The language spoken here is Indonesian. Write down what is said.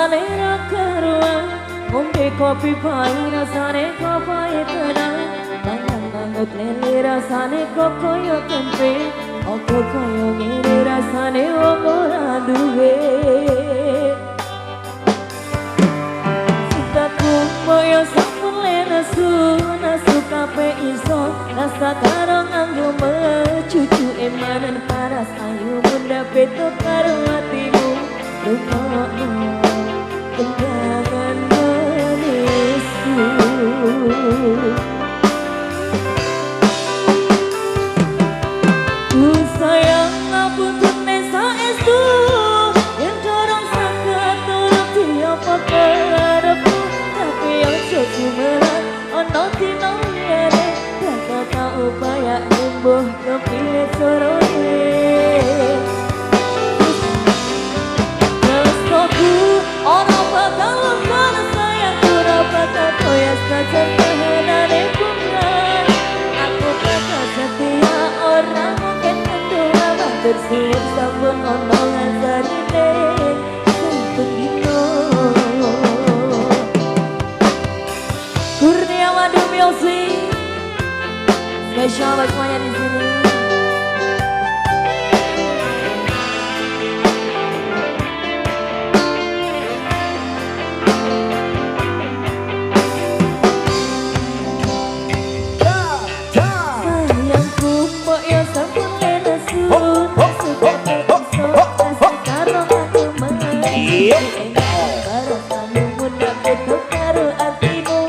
rasane ra karuan ngombe kopi pahit rasane kok pahit tenang mangan mangut lele rasane kok koyo tempe opo koyo ngene rasane wong ora duwe cintaku moyo sampun lenesu nasu kape iso rasa karo nganggo mecucu emanan paras ayu bunda beto karo hatimu lupamu kenangan manisku ku sayang ngapunten mesa estu yang dorong sangat turut tiapa karepku tapi ojo kumerat ono dino liyane bakal tak upaya embuh kepilih sorone restoku ora bakal kana sayangku ora bakal koyas najan kahanane bunga aku bakal setia orang mungkin kedua bersiap sampun ono nganjarine sampun dino Kurniawan Music spesial buat semuanya di sini. Sayangku mbok yo sampun lenesu sudah iso kasih karo aku mengerti bareng kamu mudah betul karo atimu